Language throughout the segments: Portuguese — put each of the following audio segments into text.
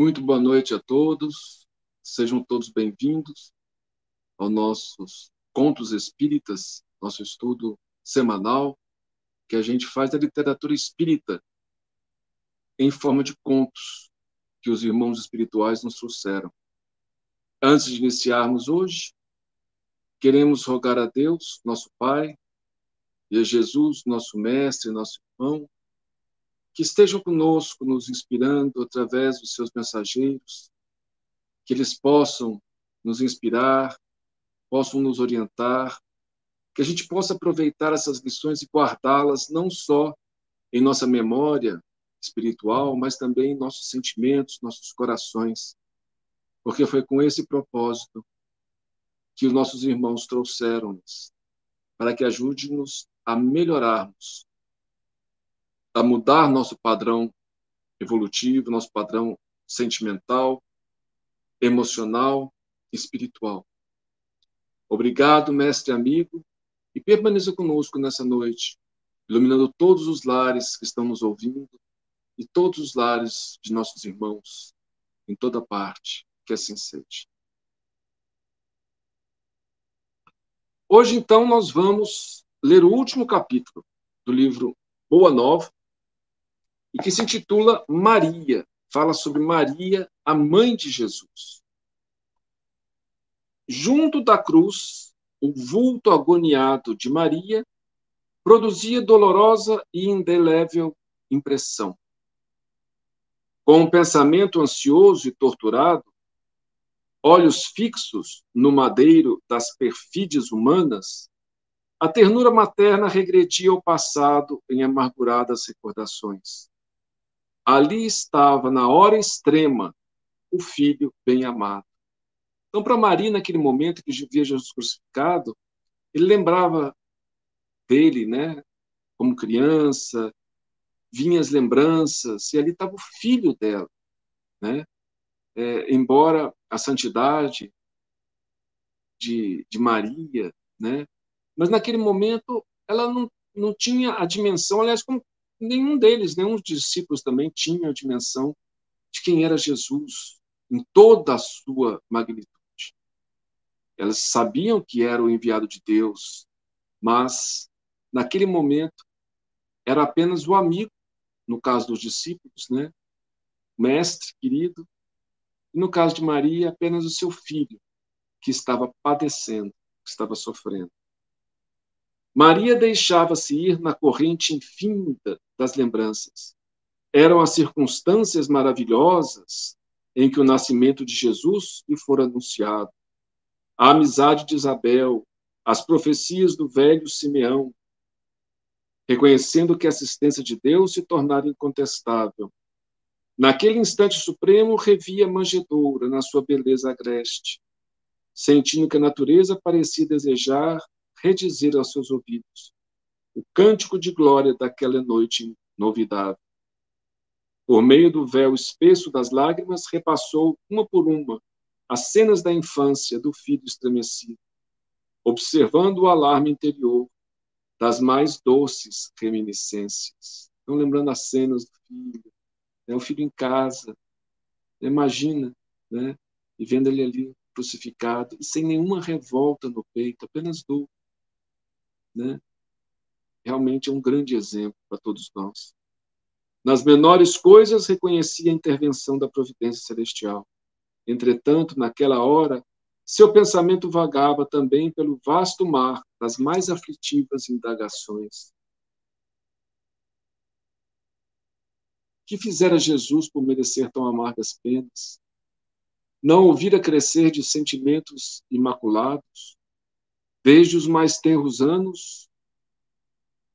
Muito boa noite a todos. Sejam todos bem-vindos aos nossos Contos Espíritas, nosso estudo semanal, que a gente faz da literatura espírita em forma de contos que os irmãos espirituais nos trouxeram. Antes de iniciarmos hoje, queremos rogar a Deus, nosso Pai, e a Jesus, nosso Mestre, nosso irmão, que estejam conosco, nos inspirando através dos seus mensageiros, que eles possam nos inspirar, possam nos orientar, que a gente possa aproveitar essas lições e guardá-las não só em nossa memória espiritual, mas também em nossos sentimentos, nossos corações, porque foi com esse propósito que os nossos irmãos trouxeram-nos, para que ajude-nos a melhorarmos, a mudar nosso padrão evolutivo, nosso padrão sentimental, emocional, espiritual. Obrigado, mestre amigo, e permaneça conosco nessa noite, iluminando todos os lares que estão nos ouvindo e todos os lares de nossos irmãos, em toda parte, que assim seja. Hoje, então, nós vamos ler o último capítulo do livro Boa Nova, e que se intitula Maria. Fala sobre Maria, a mãe de Jesus. Junto da cruz, o vulto agoniado de Maria produzia dolorosa e indelével impressão. Com um pensamento ansioso e torturado, olhos fixos no madeiro das perfídias humanas, a ternura materna regredia ao passado em amarguradas recordações. Ali estava, na hora extrema, o filho bem-amado. Então, para Maria, naquele momento que via Jesus crucificado, ele lembrava dele, né, como criança, vinham as lembranças, e ali estava o filho dela, né? Embora a santidade de Maria, né? Mas naquele momento ela não tinha a dimensão, aliás, como nenhum deles, nenhum dos discípulos também tinha a dimensão de quem era Jesus em toda a sua magnitude. Elas sabiam que era o enviado de Deus, mas naquele momento era apenas o amigo, no caso dos discípulos, né? Mestre querido, e no caso de Maria, apenas o seu filho, que estava padecendo, que estava sofrendo. Maria deixava-se ir na corrente infinita das lembranças. Eram as circunstâncias maravilhosas em que o nascimento de Jesus lhe fora anunciado. A amizade de Isabel, as profecias do velho Simeão, reconhecendo que a assistência de Deus se tornara incontestável. Naquele instante supremo, revia a manjedoura na sua beleza agreste, sentindo que a natureza parecia desejar redizer aos seus ouvidos o cântico de glória daquela noite inovidável. Por meio do véu espesso das lágrimas, repassou, uma por uma, as cenas da infância do filho estremecido, observando o alarme interior das mais doces reminiscências. Então, lembrando as cenas do filho, né, o filho em casa, imagina, né, e vendo ele ali crucificado, e sem nenhuma revolta no peito, apenas dor, né? Realmente é um grande exemplo para todos nós. Nas menores coisas, reconhecia a intervenção da providência celestial. Entretanto, naquela hora, seu pensamento vagava também pelo vasto mar das mais aflitivas indagações. Que fizera Jesus por merecer tão amargas penas? Não ouvira crescer de sentimentos imaculados? Desde os mais tenros anos,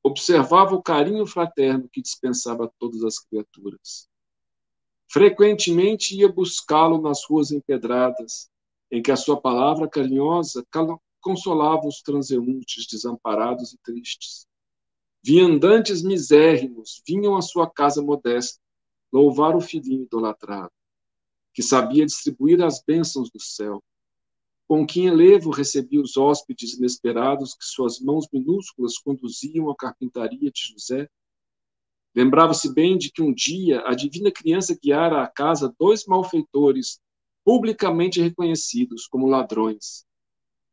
observava o carinho fraterno que dispensava a todas as criaturas. Frequentemente ia buscá-lo nas ruas empedradas, em que a sua palavra carinhosa consolava os transeuntes desamparados e tristes. Viandantes misérrimos vinham à sua casa modesta louvar o filhinho idolatrado, que sabia distribuir as bênçãos do céu. Com que enlevo recebia os hóspedes inesperados que suas mãos minúsculas conduziam à carpintaria de José. Lembrava-se bem de que um dia a divina criança guiara à casa dois malfeitores publicamente reconhecidos como ladrões,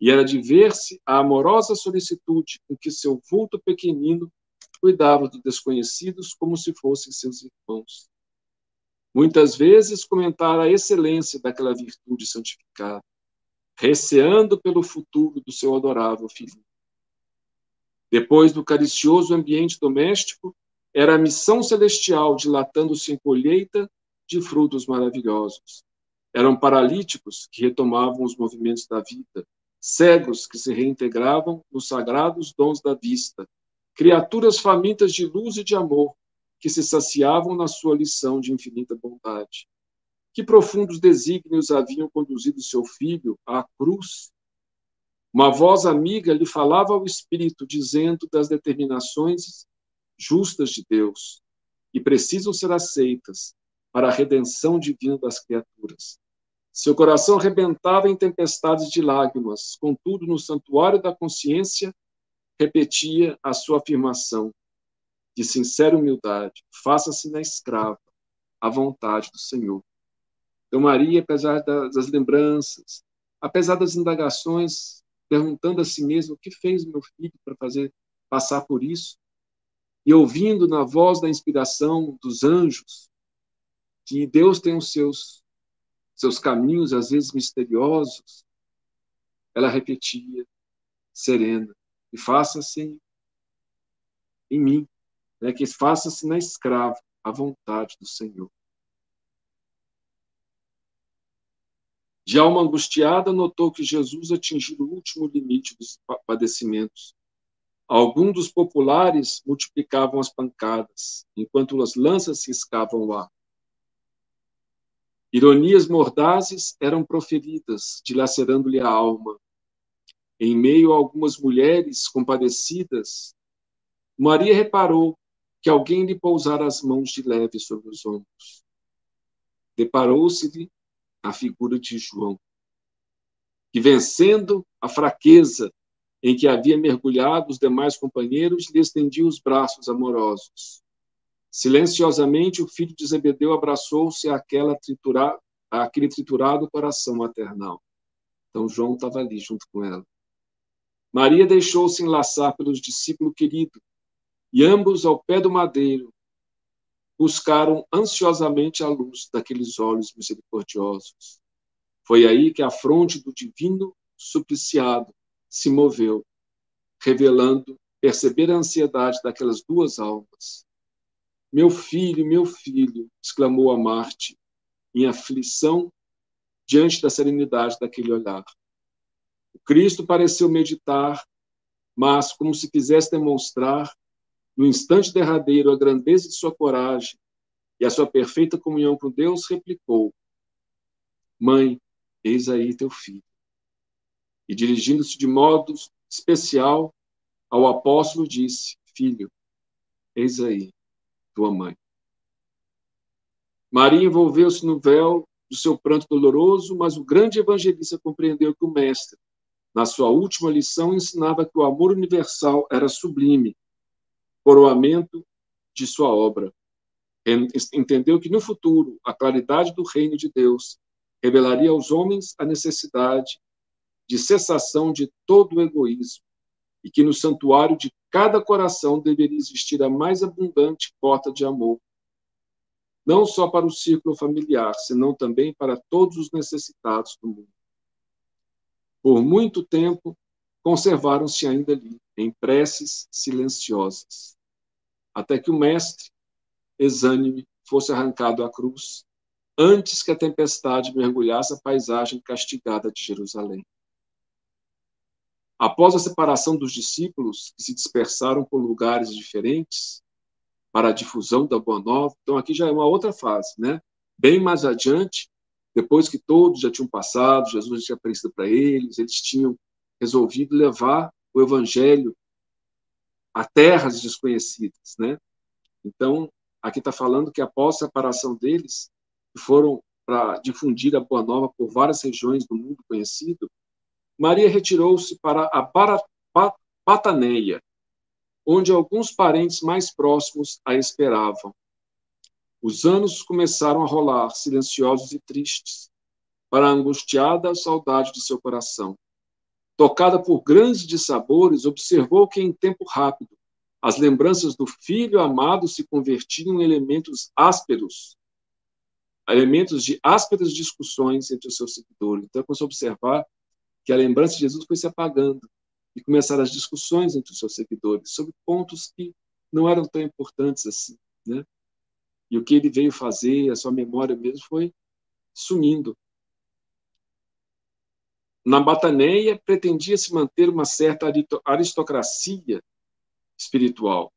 e era de ver-se a amorosa solicitude com que seu vulto pequenino cuidava dos desconhecidos como se fossem seus irmãos. Muitas vezes comentara a excelência daquela virtude santificada, receando pelo futuro do seu adorável filho. Depois do caricioso ambiente doméstico, era a missão celestial dilatando-se em colheita de frutos maravilhosos. Eram paralíticos que retomavam os movimentos da vida, cegos que se reintegravam nos sagrados dons da vista, criaturas famintas de luz e de amor, que se saciavam na sua lição de infinita bondade. Que profundos desígnios haviam conduzido seu filho à cruz? Uma voz amiga lhe falava ao espírito, dizendo das determinações justas de Deus, e precisam ser aceitas para a redenção divina das criaturas. Seu coração rebentava em tempestades de lágrimas, contudo, no santuário da consciência, repetia a sua afirmação de sincera humildade: faça-se na escrava a vontade do Senhor. Então, Maria, apesar das lembranças, apesar das indagações, perguntando a si mesma o que fez meu filho para fazer passar por isso, e ouvindo na voz da inspiração dos anjos que Deus tem os seus caminhos, às vezes misteriosos, ela repetia, serena: e faça-se em mim, né, que faça-se na escrava a vontade do Senhor. De alma angustiada, notou que Jesus atingiu o último limite dos padecimentos. Alguns dos populares multiplicavam as pancadas, enquanto as lanças riscavam o ar. Ironias mordazes eram proferidas, dilacerando-lhe a alma. Em meio a algumas mulheres compadecidas, Maria reparou que alguém lhe pousara as mãos de leve sobre os ombros. Deparou-se-lhe a figura de João, que, vencendo a fraqueza em que havia mergulhado os demais companheiros, lhe estendia os braços amorosos. Silenciosamente, o filho de Zebedeu abraçou-se àquele triturado coração maternal. Então, João estava ali junto com ela. Maria deixou-se enlaçar pelos discípulos queridos, e ambos, ao pé do madeiro, buscaram ansiosamente a luz daqueles olhos misericordiosos. Foi aí que a fronte do divino supliciado se moveu, revelando perceber a ansiedade daquelas duas almas. Meu filho, exclamou a Marte, em aflição diante da serenidade daquele olhar. O Cristo pareceu meditar, mas, como se quisesse demonstrar, no instante derradeiro, a grandeza de sua coragem e a sua perfeita comunhão com Deus, replicou: Mãe, eis aí teu filho. E, dirigindo-se de modo especial ao apóstolo, disse: Filho, eis aí tua mãe. Maria envolveu-se no véu do seu pranto doloroso, mas o grande evangelista compreendeu que o mestre, na sua última lição, ensinava que o amor universal era sublime, coroamento de sua obra. Entendeu que no futuro a claridade do reino de Deus revelaria aos homens a necessidade de cessação de todo o egoísmo e que no santuário de cada coração deveria existir a mais abundante cota de amor, não só para o círculo familiar, senão também para todos os necessitados do mundo. Por muito tempo, conservaram-se ainda ali, em preces silenciosas, até que o mestre, exânime, fosse arrancado à cruz, antes que a tempestade mergulhasse a paisagem castigada de Jerusalém. Após a separação dos discípulos, que se dispersaram por lugares diferentes para a difusão da Boa Nova, então aqui já é uma outra fase, né? Bem mais adiante, depois que todos já tinham passado, Jesus já tinha aparecido para eles tinham resolvido levar o evangelho a terras desconhecidas, né? Então, aqui está falando que após a separação deles, que foram para difundir a Boa Nova por várias regiões do mundo conhecido, Maria retirou-se para a Bataneia, onde alguns parentes mais próximos a esperavam. Os anos começaram a rolar, silenciosos e tristes, para a angustiada saudade de seu coração. Tocada por grandes dissabores, observou que, em tempo rápido, as lembranças do filho amado se convertiam em elementos de ásperas discussões entre os seus seguidores. Então, começou a observar que a lembrança de Jesus foi se apagando e começaram as discussões entre os seus seguidores sobre pontos que não eram tão importantes assim, né? E o que ele veio fazer, a sua memória mesmo, foi sumindo. Na Bataneia, pretendia-se manter uma certa aristocracia espiritual,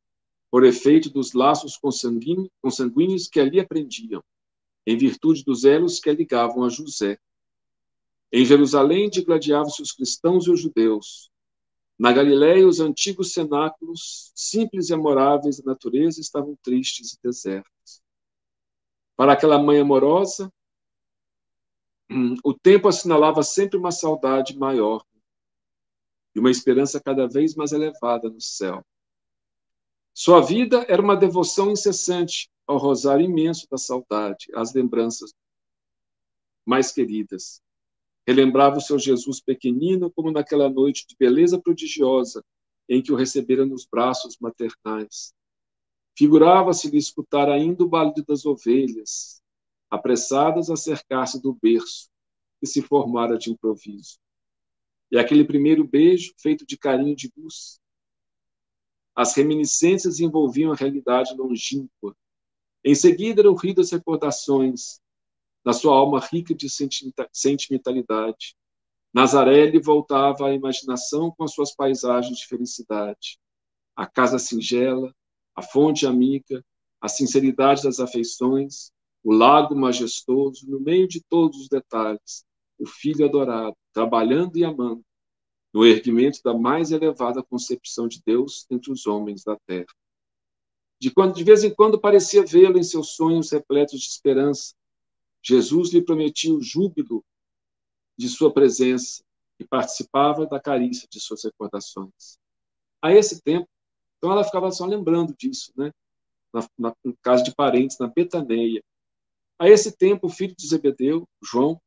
por efeito dos laços consanguíneos que ali aprendiam, em virtude dos elos que a ligavam a José. Em Jerusalém, digladiavam-se os cristãos e os judeus. Na Galiléia, os antigos cenáculos, simples e amoráveis da natureza, estavam tristes e desertos. Para aquela mãe amorosa, o tempo assinalava sempre uma saudade maior e uma esperança cada vez mais elevada no céu. Sua vida era uma devoção incessante ao rosário imenso da saudade, às lembranças mais queridas. Relembrava o seu Jesus pequenino como naquela noite de beleza prodigiosa em que o recebera nos braços maternais. Figurava-se-lhe escutar ainda o balido das ovelhas, apressadas a cercar-se do berço que se formara de improviso. E aquele primeiro beijo, feito de carinho de luz. As reminiscências envolviam a realidade longínqua. Em seguida, eram ridas recordações da sua alma rica de sentimentalidade. Nazaré lhe voltava à imaginação com as suas paisagens de felicidade. A casa singela, a fonte amiga, a sinceridade das afeições, o lago majestoso, no meio de todos os detalhes, o filho adorado, trabalhando e amando, no erguimento da mais elevada concepção de Deus entre os homens da terra. De vez em quando parecia vê-lo em seus sonhos repletos de esperança. Jesus lhe prometia o júbilo de sua presença e participava da carícia de suas recordações. A esse tempo, então ela ficava só lembrando disso, né? No caso de parentes, na Betaneia. A esse tempo, o filho de Zebedeu, João,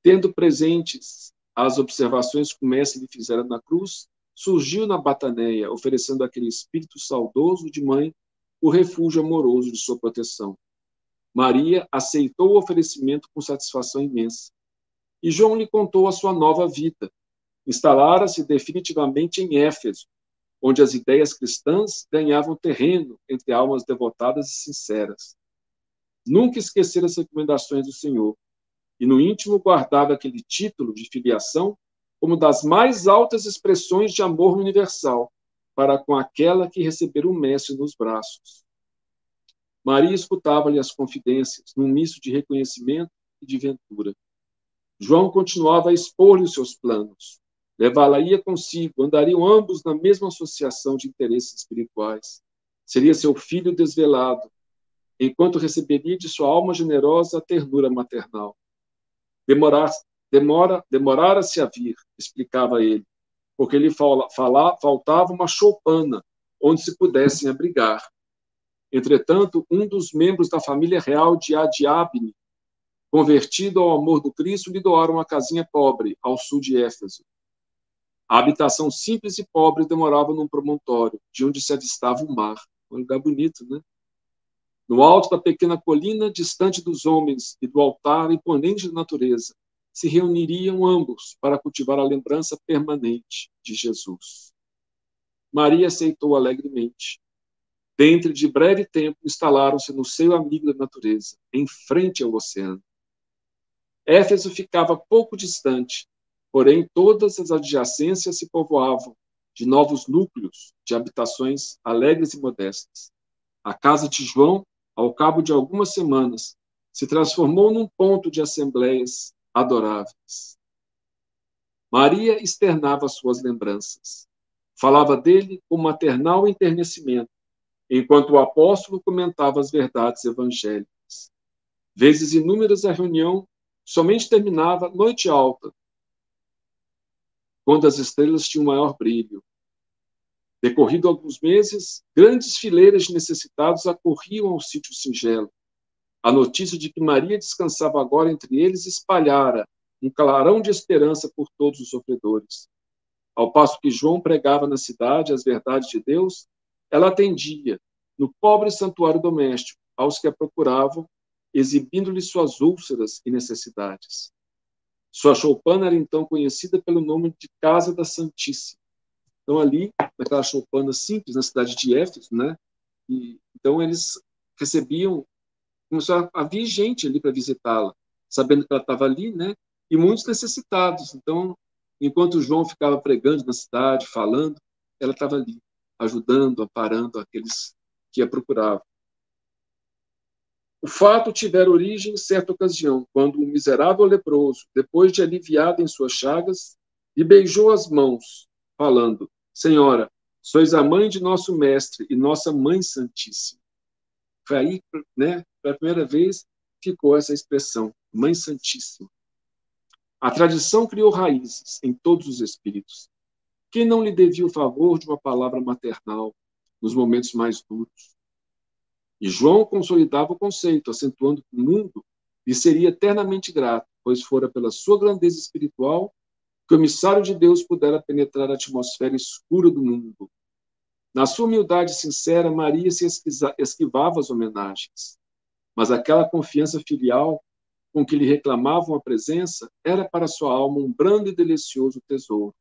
tendo presentes as observações que o mestre lhe fizera na cruz, surgiu na Bataneia, oferecendo àquele espírito saudoso de mãe o refúgio amoroso de sua proteção. Maria aceitou o oferecimento com satisfação imensa. E João lhe contou a sua nova vida. Instalara-se definitivamente em Éfeso, onde as ideias cristãs ganhavam terreno entre almas devotadas e sinceras. Nunca esquecera as recomendações do Senhor, e no íntimo guardava aquele título de filiação como das mais altas expressões de amor universal para com aquela que recebera o Mestre nos braços. Maria escutava-lhe as confidências, num misto de reconhecimento e de ventura. João continuava a expor-lhe os seus planos. Levá-la-ia consigo, andariam ambos na mesma associação de interesses espirituais. Seria seu filho desvelado, enquanto receberia de sua alma generosa a ternura maternal. Demorara-se a vir, explicava ele, porque lhe faltava uma choupana onde se pudessem abrigar. Entretanto, um dos membros da família real de Adiabne, convertido ao amor do Cristo, lhe doaram uma casinha pobre, ao sul de Éfeso. A habitação simples e pobre demorava num promontório, de onde se avistava o mar. Um lugar bonito, né? No alto da pequena colina, distante dos homens e do altar imponente da natureza, se reuniriam ambos para cultivar a lembrança permanente de Jesus. Maria aceitou alegremente. Dentro de breve tempo, instalaram-se no seio amigo da natureza, em frente ao oceano. Éfeso ficava pouco distante, porém todas as adjacências se povoavam de novos núcleos de habitações alegres e modestas. A casa de João, ao cabo de algumas semanas, se transformou num ponto de assembleias adoráveis. Maria externava suas lembranças. Falava dele com maternal enternecimento, enquanto o apóstolo comentava as verdades evangélicas. Vezes inúmeras a reunião somente terminava noite alta, quando as estrelas tinham maior brilho. Decorrido alguns meses, grandes fileiras de necessitados acorriam ao sítio singelo. A notícia de que Maria descansava agora entre eles espalhara um clarão de esperança por todos os sofredores. Ao passo que João pregava na cidade as verdades de Deus, ela atendia, no pobre santuário doméstico, aos que a procuravam, exibindo-lhe suas úlceras e necessidades. Sua choupana era então conhecida pelo nome de Casa da Santíssima. Então, ali, naquela choupana simples, na cidade de Éfeso, né? Então, eles recebiam, começou a vir gente ali para visitá-la, sabendo que ela estava ali, né? E muitos necessitados. Então, enquanto João ficava pregando na cidade, falando, ela estava ali, ajudando, amparando aqueles que a procuravam. O fato tivera origem em certa ocasião, quando um miserável leproso, depois de aliviado em suas chagas, lhe beijou as mãos, falando: Senhora, sois a mãe de nosso mestre e nossa mãe santíssima. Foi aí, né, pela primeira vez, ficou essa expressão, mãe santíssima. A tradição criou raízes em todos os espíritos. Quem não lhe devia o favor de uma palavra maternal nos momentos mais duros? E João consolidava o conceito, acentuando que o mundo lhe seria eternamente grato, pois fora pela sua grandeza espiritual que o emissário de Deus pudera penetrar a atmosfera escura do mundo. Na sua humildade sincera, Maria se esquivava as homenagens, mas aquela confiança filial com que lhe reclamavam a presença era para sua alma um brando e delicioso tesouro.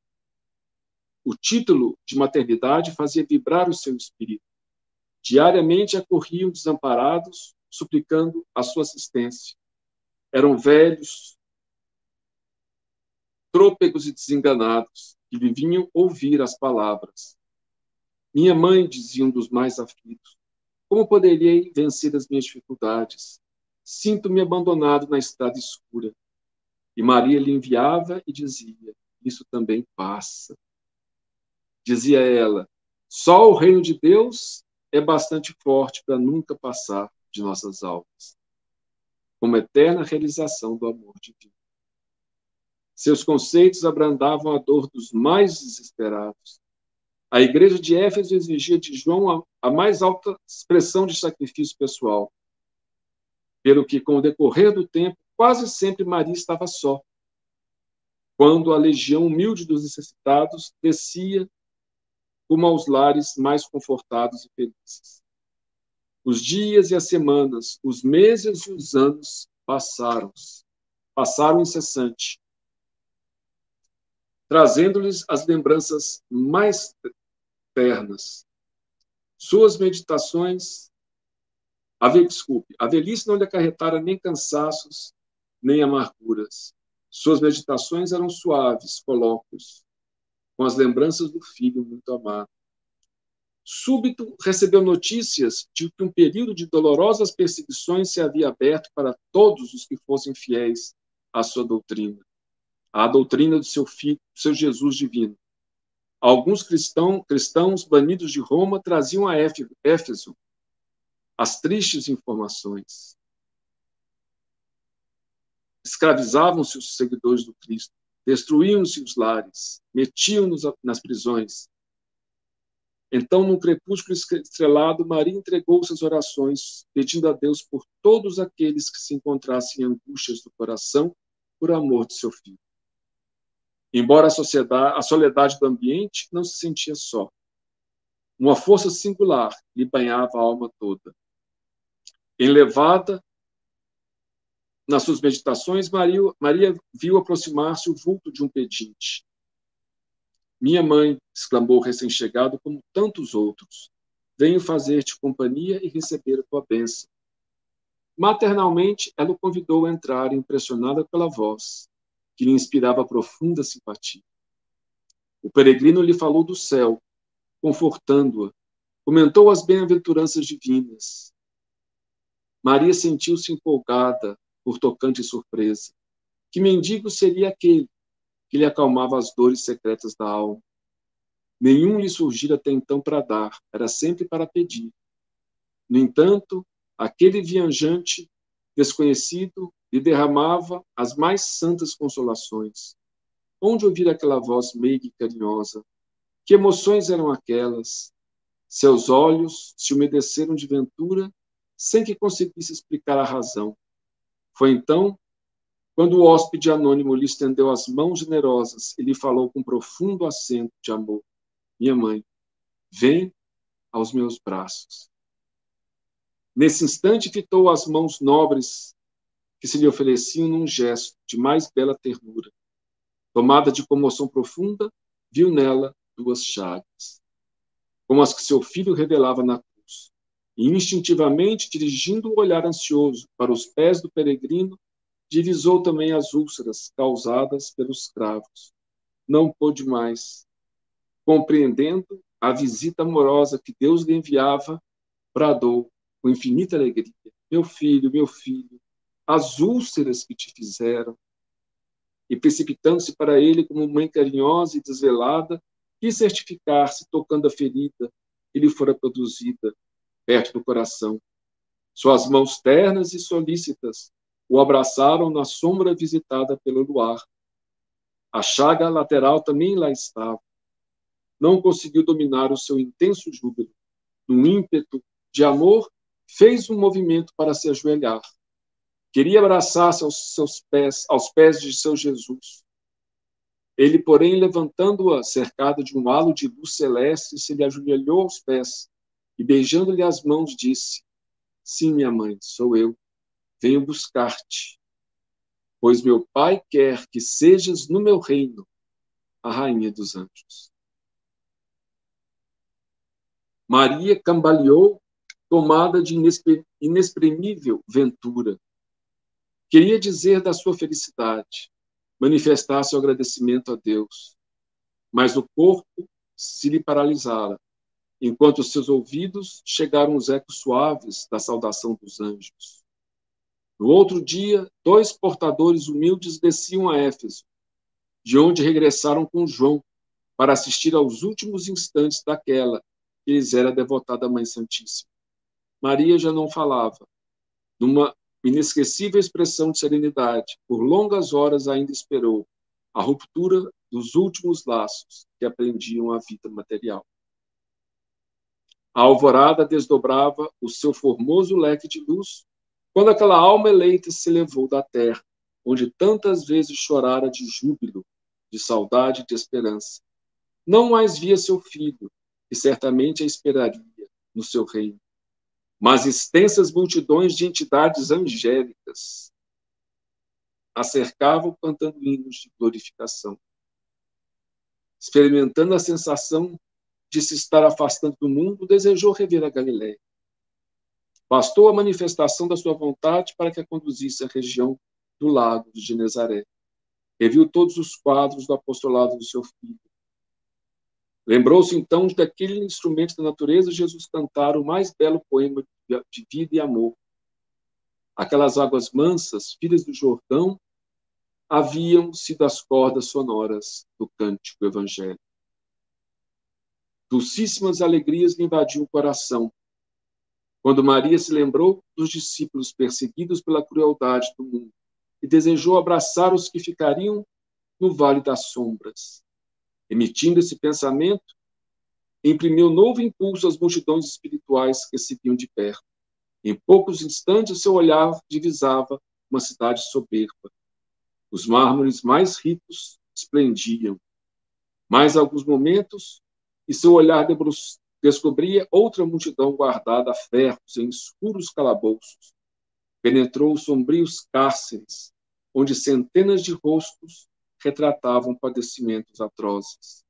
O título de maternidade fazia vibrar o seu espírito. Diariamente acorriam desamparados, suplicando a sua assistência. Eram velhos, trôpegos e desenganados, que lhe vinham ouvir as palavras. Minha mãe, dizia um dos mais aflitos, como poderei vencer as minhas dificuldades? Sinto-me abandonado na estrada escura. E Maria lhe enviava e dizia, isso também passa. Dizia ela, só o reino de Deus é bastante forte para nunca passar de nossas almas, como eterna realização do amor divino. Seus conceitos abrandavam a dor dos mais desesperados. A igreja de Éfeso exigia de João a mais alta expressão de sacrifício pessoal, pelo que, com o decorrer do tempo, quase sempre Maria estava só, quando a legião humilde dos necessitados descia rumo aos lares mais confortados e felizes. Os dias e as semanas, os meses e os anos passaram incessante, trazendo-lhes as lembranças mais ternas. Suas meditações, a velhice não lhe acarretara nem cansaços, nem amarguras. Suas meditações eram suaves, colóquios, com as lembranças do filho muito amado. Súbito recebeu notícias de que um período de dolorosas perseguições se havia aberto para todos os que fossem fiéis à sua doutrina, à doutrina do seu filho, do seu Jesus divino. Alguns cristãos banidos de Roma traziam a Éfeso as tristes informações. Escravizavam-se os seguidores do Cristo, destruíam-se os lares, metiam-nos nas prisões. Então, num crepúsculo estrelado, Maria entregou-se às orações, pedindo a Deus por todos aqueles que se encontrassem em angústias do coração por amor de seu filho. Embora a soledade do ambiente, não se sentia só. Uma força singular lhe banhava a alma toda. Enlevada nas suas meditações, Maria viu aproximar-se o vulto de um pedinte. Minha mãe, exclamou o recém-chegado, como tantos outros, venho fazer-te companhia e receber a tua bênção. Maternalmente, ela o convidou a entrar, impressionada pela voz, que lhe inspirava profunda simpatia. O peregrino lhe falou do céu, confortando-a, comentou as bem-aventuranças divinas. Maria sentiu-se empolgada por tocante surpresa. Que mendigo seria aquele que lhe acalmava as dores secretas da alma? Nenhum lhe surgira até então para dar, era sempre para pedir. No entanto, aquele viajante desconhecido lhe derramava as mais santas consolações. Onde ouvir aquela voz meiga e carinhosa, Que emoções eram aquelas? Seus olhos se umedeceram de ventura, sem que conseguisse explicar a razão. Foi então, quando o hóspede anônimo lhe estendeu as mãos generosas e lhe falou com profundo acento de amor: minha mãe, vem aos meus braços. Nesse instante, fitou as mãos nobres que se lhe ofereciam num gesto de mais bela ternura. Tomada de comoção profunda, viu nela duas chagas, como as que seu filho revelava na cruz. E, instintivamente, dirigindo o olhar ansioso para os pés do peregrino, divisou também as úlceras causadas pelos cravos. Não pôde mais, compreendendo a visita amorosa que Deus lhe enviava, bradou com infinita alegria: meu filho, as úlceras que te fizeram. E, precipitando-se para ele como mãe carinhosa e desvelada, quis certificar-se, tocando a ferida que lhe fora produzida perto do coração. Suas mãos ternas e solícitas o abraçaram na sombra visitada pelo luar. A chaga lateral também lá estava. Não conseguiu dominar o seu intenso júbilo. Num ímpeto de amor, fez um movimento para se ajoelhar. Queria abraçar-se aos pés de seu Jesus. Ele, porém, levantando-a, cercada de um halo de luz celeste, se lhe ajoelhou aos pés e, beijando-lhe as mãos, disse: sim, minha mãe, sou eu. Venho buscar-te, pois meu Pai quer que sejas no meu reino a rainha dos anjos. Maria cambaleou, tomada de inexprimível ventura. Queria dizer da sua felicidade, manifestar seu agradecimento a Deus, mas o corpo se lhe paralisara, enquanto seus ouvidos chegaram os ecos suaves da saudação dos anjos. No outro dia, 2 portadores humildes desciam a Éfeso, de onde regressaram com João, para assistir aos últimos instantes daquela que lhes era devotada à Mãe Santíssima. Maria já não falava. Numa inesquecível expressão de serenidade, por longas horas ainda esperou a ruptura dos últimos laços que aprendiam a vida material. A alvorada desdobrava o seu formoso leque de luz, quando aquela alma eleita se elevou da terra, onde tantas vezes chorara de júbilo, de saudade e de esperança. Não mais via seu filho, que certamente a esperaria no seu reino, mas extensas multidões de entidades angélicas a cercavam cantando hinos de glorificação. Experimentando a sensação de se estar afastando do mundo, desejou rever a Galiléia. Bastou a manifestação da sua vontade para que a conduzisse à região do lago de Genezaré. Reviu todos os quadros do apostolado do seu filho. Lembrou-se então de daquele instrumento da natureza Jesus cantara o mais belo poema de vida e amor. Aquelas águas mansas, filhas do Jordão, haviam sido as cordas sonoras do cântico evangélico. Dulcíssimas alegrias lhe invadiam o coração, quando Maria se lembrou dos discípulos perseguidos pela crueldade do mundo e desejou abraçar os que ficariam no vale das sombras. Emitindo esse pensamento, imprimiu novo impulso às multidões espirituais que seguiam de perto. Em poucos instantes, seu olhar divisava uma cidade soberba. Os mármores mais ricos esplendiam. Mais alguns momentos, e seu olhar descobria outra multidão guardada a ferros em escuros calabouços. Penetrou os sombrios cárceres, onde centenas de rostos retratavam padecimentos atrozes.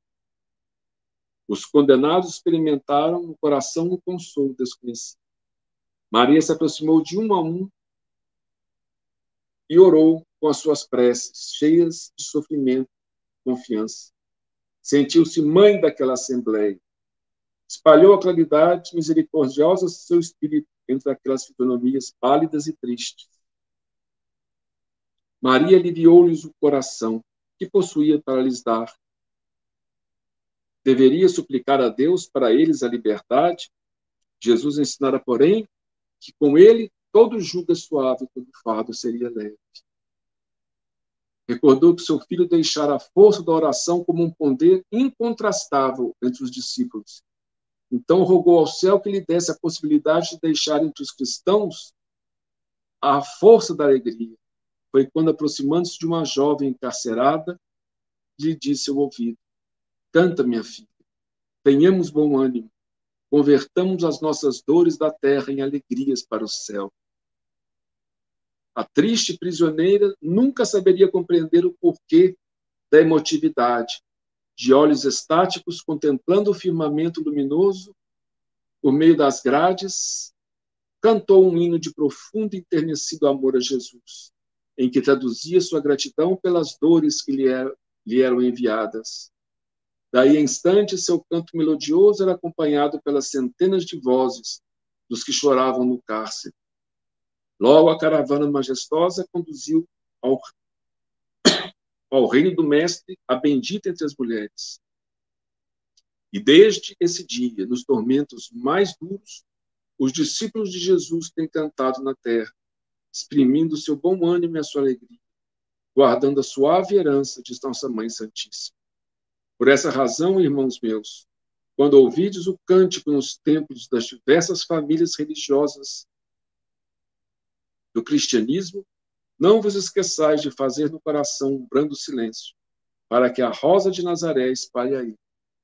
Os condenados experimentaram no coração um consolo desconhecido. Maria se aproximou de um a um e orou com as suas preces, cheias de sofrimento e confiança. Sentiu-se mãe daquela assembleia. Espalhou a claridade misericordiosa de seu espírito entre aquelas fisionomias pálidas e tristes. Maria aliviou-lhes o coração, que possuía para lhes dar. Deveria suplicar a Deus para eles a liberdade. Jesus ensinara, porém, que com ele todo jugo é suave, todo fardo seria leve. Recordou que seu filho deixara a força da oração como um poder incontrastável entre os discípulos. Então rogou ao céu que lhe desse a possibilidade de deixar entre os cristãos a força da alegria. Foi quando, aproximando-se de uma jovem encarcerada, lhe disse ao ouvido: Canta, minha filha, tenhamos bom ânimo, convertamos as nossas dores da terra em alegrias para o céu. A triste prisioneira nunca saberia compreender o porquê da emotividade, de olhos estáticos contemplando o firmamento luminoso, por meio das grades, cantou um hino de profundo e enternecido amor a Jesus, em que traduzia sua gratidão pelas dores que lhe eram enviadas. Daí a instante, seu canto melodioso era acompanhado pelas centenas de vozes dos que choravam no cárcere. Logo, a caravana majestosa conduziu ao reino do Mestre a bendita entre as mulheres. E desde esse dia, nos tormentos mais duros, os discípulos de Jesus têm cantado na terra, exprimindo seu bom ânimo e a sua alegria, guardando a suave herança de Nossa Mãe Santíssima. Por essa razão, irmãos meus, quando ouvides o cântico nos templos das diversas famílias religiosas do cristianismo, não vos esqueçais de fazer no coração um brando silêncio, para que a rosa de Nazaré espalhe aí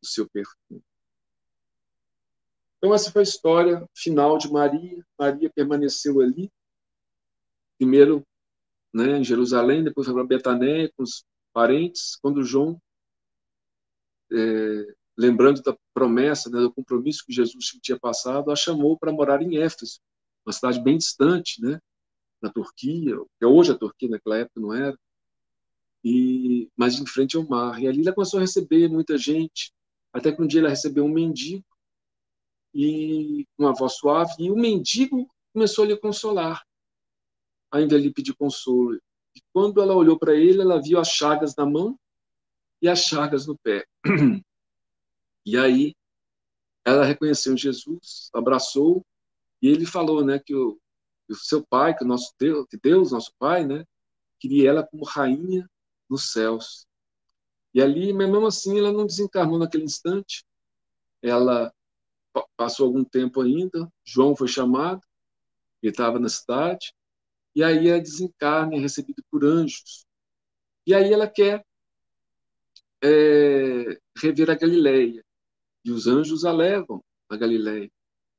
o seu perfume. Então, essa foi a história final de Maria. Maria permaneceu ali, primeiro, né, em Jerusalém, depois foi para Betanéia com os parentes, quando João, lembrando da promessa, né, do compromisso que Jesus tinha passado, a chamou para morar em Éfeso, uma cidade bem distante, né, na Turquia, que hoje a Turquia, naquela época não era, mas em frente ao mar. E ali ela começou a receber muita gente, até que um dia ela recebeu um mendigo, e com uma voz suave, e o mendigo começou a lhe consolar, ainda lhe pedir consolo. E quando ela olhou para ele, ela viu as chagas na mão e as chagas no pé. E aí ela reconheceu Jesus, abraçou, e ele falou, né, que o seu pai, que o nosso Deus, que Deus, nosso pai, né, queria ela como rainha nos céus. E ali, mas mesmo assim, ela não desencarnou naquele instante. Ela passou algum tempo ainda, João foi chamado, ele estava na cidade, e aí ela desencarna, é recebida por anjos. E aí ela quer rever a Galileia, e os anjos a levam a Galileia,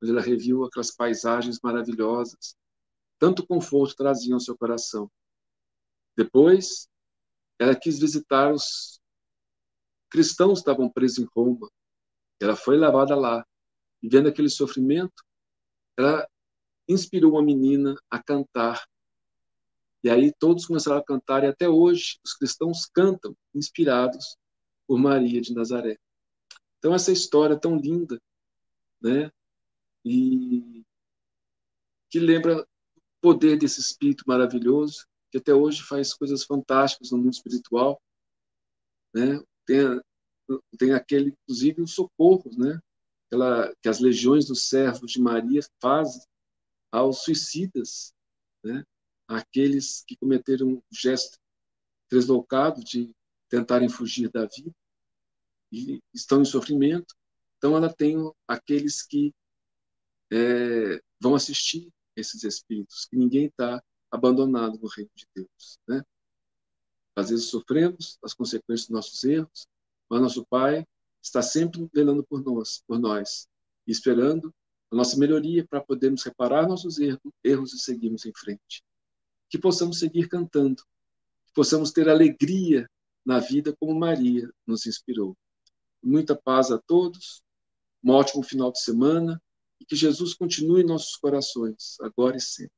onde ela reviu aquelas paisagens maravilhosas, tanto conforto traziam ao seu coração. Depois, ela quis visitar os cristãos que estavam presos em Roma. Ela foi levada lá, e vendo aquele sofrimento, ela inspirou uma menina a cantar. E aí todos começaram a cantar, e até hoje os cristãos cantam, inspirados por Maria de Nazaré. Então, essa história tão linda, né? E que lembra o poder desse Espírito maravilhoso, que até hoje faz coisas fantásticas no mundo espiritual, né? Tem aquele, inclusive, os socorros, né? Que as legiões dos servos de Maria fazem aos suicidas, né? Aqueles que cometeram um gesto deslocado de tentarem fugir da vida e estão em sofrimento. Então, ela tem aqueles que vão assistir esses espíritos, que ninguém está abandonado no reino de Deus, né? Às vezes sofremos as consequências dos nossos erros, mas nosso Pai está sempre velando por nós, e esperando a nossa melhoria para podermos reparar nossos erros e seguirmos em frente. Que possamos seguir cantando, que possamos ter alegria na vida como Maria nos inspirou. Muita paz a todos, um ótimo final de semana, e que Jesus continue em nossos corações, agora e sempre.